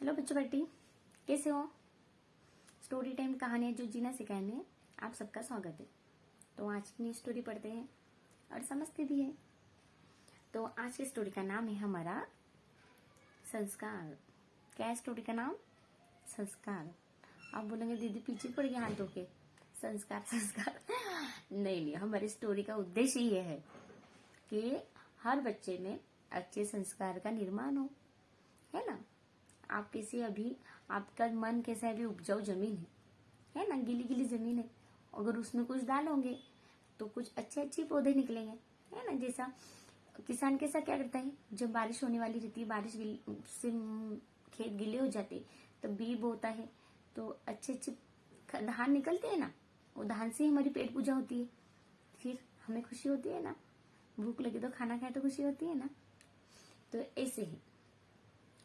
Hello बच्चों बेटी, कैसे हो? स्टोरी टाइम कहानियां जो जीना सिखाने आप सबका स्वागत है। तो आज की स्टोरी पढ़ते हैं और समझते भी हैं। तो आज की स्टोरी का नाम है हमारा संस्कार। क्या है स्टोरी का नाम? संस्कार। आप बोलेंगे दीदी पीछे पड़ गए हाथ धो के, संस्कार संस्कार नहीं, हमारी स्टोरी का उद्देश्य ये है कि हर बच्चे में अच्छे संस्कार का निर्माण हो, है ना। आप कैसे अभी आपका मन कैसा है, अभी उपजाऊ जमीन है ना, गीली गीली जमीन है। अगर उसमें कुछ डालोगे तो कुछ अच्छे पौधे निकलेंगे, है ना। जैसा किसान कैसा क्या करता है, जब बारिश होने वाली रहती है, बारिश से खेत गीले हो जाते तो बीज बोता है, तो अच्छे धान निकलते हैं ना। वो धान से हमारी पेट पूजा होती है, फिर हमें खुशी होती है ना। भूख लगे तो खाना खाए तो खुशी होती है ना। तो ऐसे ही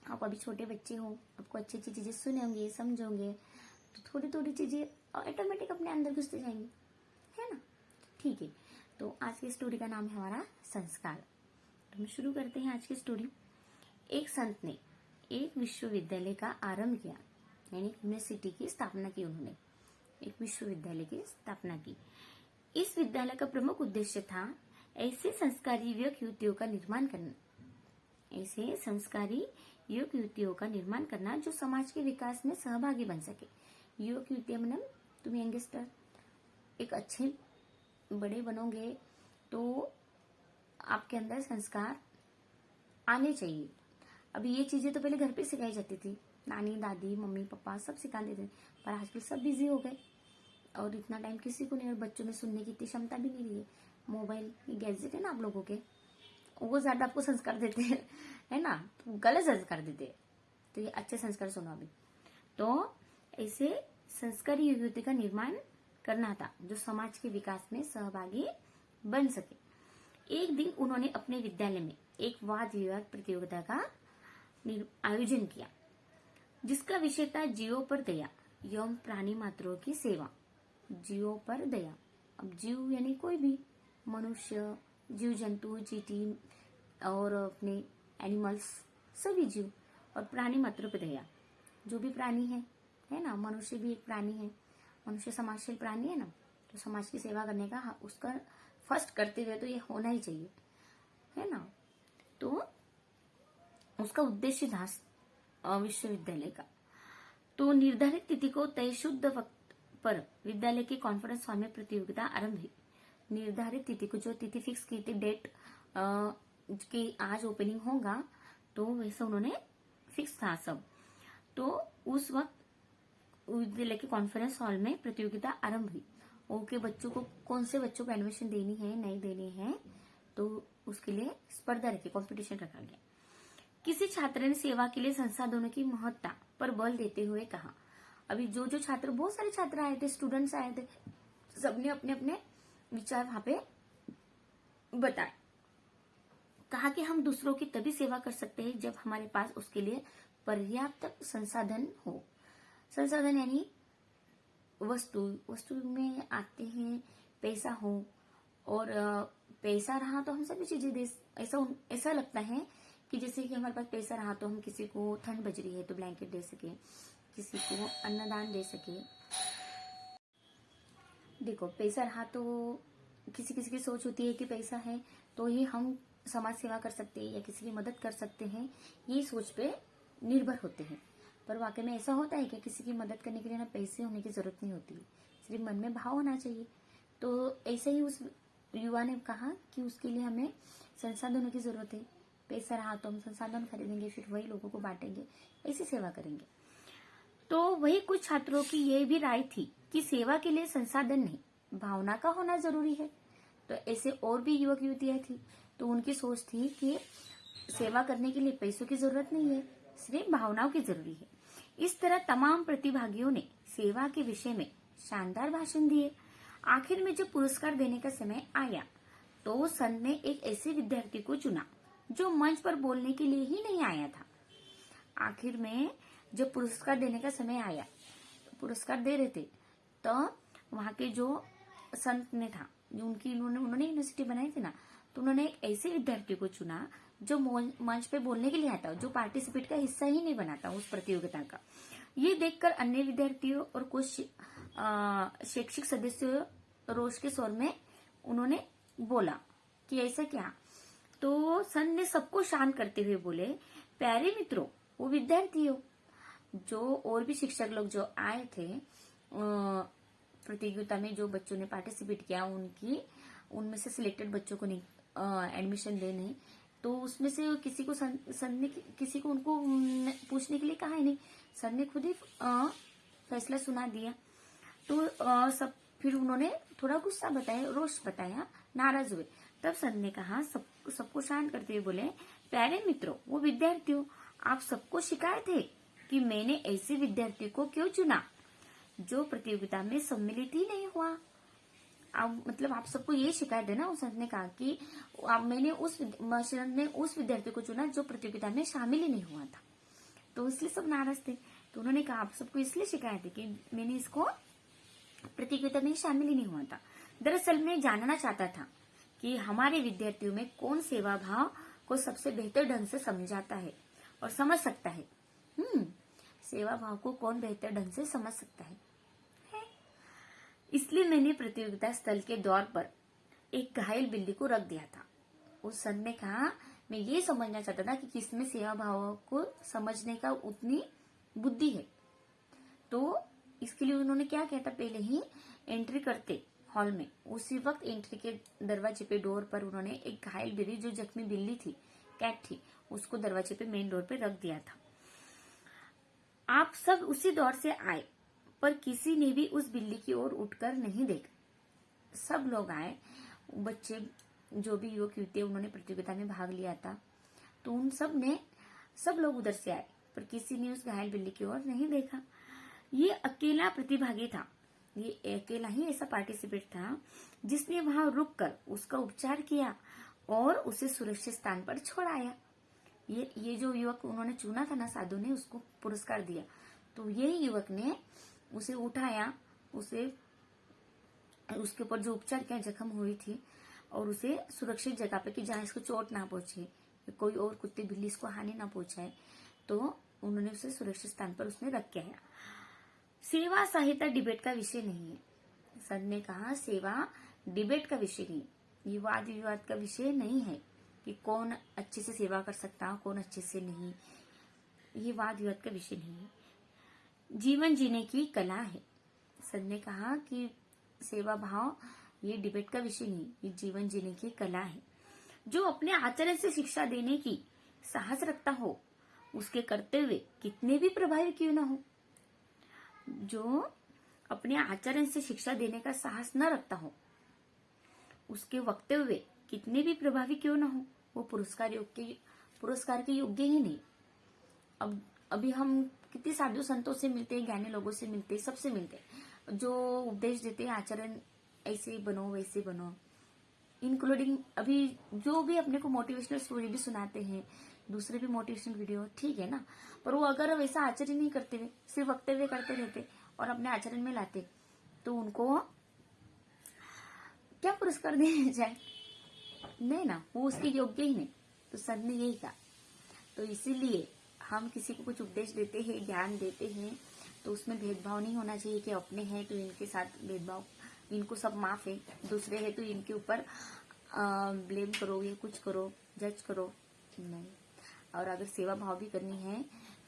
आप अभी छोटे बच्चे हो, आपको अच्छी अच्छी चीजें सुनेंगे समझोगे तो थोड़ी थोड़ी चीजें ऑटोमेटिक अपने अंदर घुसते जाएंगी, है ना। ठीक है, तो आज की स्टोरी का नाम है हमारा संस्कार। तो हम शुरू करते हैं आज की स्टोरी। एक संत ने एक विश्वविद्यालय का आरंभ किया, यानी यूनिवर्सिटी की स्थापना की। उन्होंने एक विश्वविद्यालय की स्थापना की। इस विद्यालय का प्रमुख उद्देश्य था ऐसे संस्कारी युवक युवतियों का निर्माण करना, ऐसे संस्कारी युवक युवतियों का निर्माण करना जो समाज के विकास में सहभागी बन सके। युवक युवतियां मतलब तुम यंगस्टर, एक अच्छे बड़े बनोगे तो आपके अंदर संस्कार आने चाहिए। अभी ये चीजें तो पहले घर पे सिखाई जाती थी, नानी दादी मम्मी पापा सब सिखाते थे, पर आजकल सब बिजी हो गए और इतना टाइम किसी को नहीं, और बच्चों में सुनने की इतनी क्षमता भी नहीं रही है। मोबाइल ये गैजेट है ना आप लोगों के, वो ज्यादा आपको संस्कार देते हैं, है ना, तो गलत संस्कार देते हैं। तो ये अच्छे संस्कार सुनो अभी। तो ऐसे संस्कारी युवती का निर्माण करना था जो समाज के विकास में सहभागी बन सके। एक दिन उन्होंने अपने विद्यालय में एक वाद विवाद प्रतियोगिता का आयोजन किया, जिसका विषय था जीवों पर दया एवं प्राणी मात्रों की सेवा। जीवों पर दया, अब जीव यानी कोई भी मनुष्य, जीव जंतु, चींटी और अपने एनिमल्स, सभी जीव, और प्राणी मात्र पे दया, जो भी प्राणी है ना। मनुष्य भी एक प्राणी है, मनुष्य समाजशील प्राणी है ना, तो समाज की सेवा करने का उसका फर्स्ट करते हुए तो ये होना ही चाहिए, है ना। तो उसका उद्देश्य था विश्वविद्यालय का। तो निर्धारित तिथि को तय शुद्ध वक्त पर विद्यालय के कॉन्फ्रेंस हॉल में प्रतियोगिता आरंभ हुई। निर्धारित तिथि को, जो तिथि फिक्स की थी, डेट कि आज ओपनिंग होगा, तो वैसे उन्होंने फिक्स था सब। तो उस वक्त विद्यालय के कॉन्फ्रेंस हॉल में प्रतियोगिता आरंभ हुई। ओके, बच्चों को कौन से बच्चों को एडमिशन देनी है नहीं देनी है, तो उसके लिए स्पर्धा रखी, कंपटीशन रखा गया। किसी छात्र ने सेवा के लिए संसाधनों की महत्ता पर बल देते हुए कहा। अभी जो छात्र, बहुत सारे छात्र आए थे, स्टूडेंट्स आए थे, सबने अपने अपने विचार वहां पे बताए। कहा कि हम दूसरों की तभी सेवा कर सकते हैं जब हमारे पास उसके लिए पर्याप्त संसाधन हो। संसाधन यानी वस्तु में आते हैं पैसा हो, और पैसा रहा तो हम सभी चीजें दे। ऐसा लगता है कि जैसे कि हमारे पास पैसा रहा तो हम किसी को ठंड बज रही है तो ब्लैंकेट दे सके, किसी को अन्नदान दे सके। देखो, पैसा रहा तो किसी किसी की सोच होती है कि पैसा है तो ही हम समाज सेवा कर सकते हैं या किसी की मदद कर सकते हैं, ये सोच पे निर्भर होते हैं। पर वाकई में ऐसा होता है कि किसी की मदद करने के लिए ना पैसे होने की जरूरत नहीं होती, सिर्फ मन में भाव होना चाहिए। तो ऐसे ही उस युवा ने कहा कि उसके लिए हमें संसाधनों की जरूरत है। पैसा रहा तो हम संसाधन खरीदेंगे, फिर वही लोगों को बांटेंगे, ऐसी सेवा करेंगे। तो वही कुछ छात्रों की ये भी राय थी कि सेवा के लिए संसाधन नहीं, भावना का होना जरूरी है। तो ऐसे और भी युवक युवतियां थी, तो उनकी सोच थी कि सेवा करने के लिए पैसों की जरूरत नहीं है, सिर्फ भावनाओं की जरूरी है। इस तरह तमाम प्रतिभागियों ने सेवा के विषय में शानदार भाषण दिए। आखिर में जब पुरस्कार देने का समय आया तो संत ने एक ऐसे विद्यार्थी को चुना जो मंच पर बोलने के लिए ही नहीं आया था। आखिर में जब पुरस्कार देने का समय आया, तो पुरस्कार दे रहे थे, तो वहां के जो संत ने था, जो उन्होंने यूनिवर्सिटी बनाई थी ना, तो उन्होंने एक ऐसे विद्यार्थी को चुना जो मंच पे बोलने के लिए आता, जो पार्टिसिपेट का हिस्सा ही नहीं बनाता उस प्रतियोगिता का। ये देखकर अन्य विद्यार्थियों और कुछ शैक्षिक सदस्यों रोष के स्वर में उन्होंने बोला कि ऐसा क्या। तो सन ने सबको शांत करते हुए बोले, प्यारे मित्रों, वो विद्यार्थियों, जो और भी शिक्षक लोग जो आए थे प्रतियोगिता में, जो बच्चों ने पार्टिसिपेट किया, उनमें से सिलेक्टेड बच्चों को एडमिशन देने, तो उसमें से किसी को सन ने किसी को उनको पूछने के लिए कहा ही नहीं। सर ने खुद ही फैसला सुना दिया। तो सब फिर उन्होंने थोड़ा गुस्सा बताया, रोष बताया, नाराज हुए। तब सर ने कहा, सबको शांत करते हुए बोले, प्यारे मित्रों, वो विद्यार्थियों, आप सबको शिकायत है कि मैंने ऐसे विद्यार्थी को क्यों चुना जो प्रतियोगिता में सम्मिलित ही नहीं हुआ। अब मतलब आप सबको ये शिकायत है ना। उस सर ने कहा कि मैंने उस विद्यार्थी को चुना जो प्रतियोगिता में शामिल ही नहीं हुआ था, तो इसलिए सब नाराज थे। तो उन्होंने कहा, आप सबको इसलिए शिकायत है कि मैंने इसको प्रतियोगिता में शामिल ही नहीं हुआ था। दरअसल मैं जानना चाहता था कि हमारे विद्यार्थियों में कौन सेवा भाव को सबसे बेहतर ढंग से समझाता है और समझ सकता है। सेवा भाव को कौन बेहतर ढंग से समझ सकता है। इसलिए मैंने प्रतियोगिता स्थल के द्वार पर एक घायल बिल्ली को रख दिया था। उस सर ने कहा, मैं ये समझना चाहता था कि किसमें सेवा भाव को समझने का उतनी बुद्धि है। तो इसके लिए उन्होंने क्या किया था, पहले ही एंट्री करते हॉल में उसी वक्त एंट्री के दरवाजे पे, डोर पर उन्होंने एक घायल बिल्ली, जो जख्मी बिल्ली थी, कैट थी, उसको दरवाजे पे, मेन डोर पे रख दिया था। आप सब उसी दौर से आए, पर किसी ने भी उस बिल्ली की ओर उठकर नहीं देखा। सब लोग आए, बच्चे, जो भी युवक युवती उन्होंने प्रतियोगिता में भाग लिया था, तो उन सब लोग उधर से आए, पर किसी ने उस घायल बिल्ली की ओर नहीं देखा। ये अकेला प्रतिभागी था, ये अकेला ही ऐसा पार्टिसिपेट था जिसने वहां रुककर उसका उपचार किया और उसे सुरक्षित स्थान पर छोड़ाया। ये जो युवक उन्होंने चुना था ना, साधु ने उसको पुरस्कार दिया। तो ये युवक ने उसे उठाया, उसके ऊपर जो उपचार किया, जख्म हुई थी, और उसे सुरक्षित जगह पे, कि जहां इसको चोट ना पहुंचे, कोई और कुत्ते बिल्ली इसको हानि ना पहुंचाए, तो उन्होंने उसे सुरक्षित स्थान पर उसने रख के आया। सेवा सहायता डिबेट का विषय नहीं है। सर ने कहा, सेवा डिबेट का विषय नहीं, ये वाद विवाद का विषय नहीं है कि कौन अच्छे से सेवा कर सकता, कौन अच्छे से नहीं। ये वाद विवाद का विषय नहीं है, जीवन जीने की कला है। सर ने कहा कि सेवा भाव ये डिबेट का विषय नहीं, ये जीवन जीने की कला है। जो अपने आचरण से शिक्षा देने की साहस रखता हो, उसके कर्तव्य कितने भी प्रभावी क्यों ना हो, जो अपने आचरण से शिक्षा देने का साहस न रखता हो, उसके वक्तव्य कितने भी प्रभावी क्यों ना हो, वो पुरस्कार के योग्य ही नहीं। अब अभी हम कितने साधु संतों से मिलते हैं, ज्ञानी लोगों से मिलते हैं, सबसे मिलते हैं, जो उपदेश देते हैं, आचरण ऐसे बनो वैसे बनो, इंक्लूडिंग अभी जो भी अपने को मोटिवेशनल स्टोरी भी सुनाते हैं, दूसरे भी मोटिवेशनल वीडियो, ठीक है ना, पर वो अगर वैसा आचरण नहीं करते हुए सिर्फ वक्तव्य करते रहते और अपने आचरण में लाते, तो उनको क्या पुरस्कार दिया जाए? नहीं ना, वो उसके योग्य ही नहीं। तो सर ने यही कहा। तो इसीलिए हम किसी को कुछ उपदेश देते हैं, ज्ञान देते हैं, तो उसमें भेदभाव नहीं होना चाहिए कि अपने हैं तो इनके साथ भेदभाव, इनको सब माफ है, दूसरे है तो इनके ऊपर ब्लेम करो, ये कुछ करो, जज करो, नहीं। और अगर सेवा भाव भी करनी है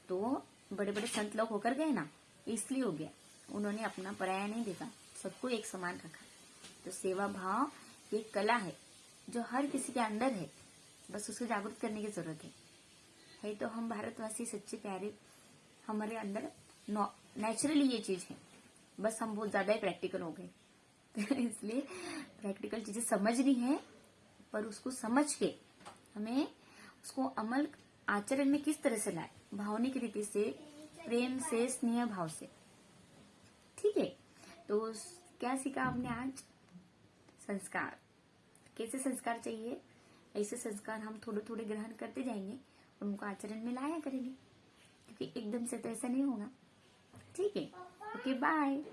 तो बड़े बड़े संत लोग होकर गए ना, इसलिए हो गया, उन्होंने अपना पराया नहीं देखा, सबको एक समान रखा। तो सेवा भाव ये कला है जो हर किसी के अंदर है, बस उसको जागरूक करने की जरूरत है। तो हम भारतवासी सच्चे प्यारे, हमारे अंदर नेचुरली ये चीज है, बस हम बहुत ज्यादा ही प्रैक्टिकल हो गए। इसलिए प्रैक्टिकल चीजें समझनी है, पर उसको समझ के हमें उसको अमल आचरण में किस तरह से लाए, भावनिक रीति से, प्रेम से, स्नेह भाव से, ठीक है। तो क्या सीखा आपने आज? संस्कार, कैसे संस्कार चाहिए, ऐसे संस्कार हम थोड़े थोड़े ग्रहण करते जाएंगे और उनको आचरण में लाया करेंगे, क्योंकि एकदम से तो ऐसा नहीं होगा, ठीक है। Okay, bye.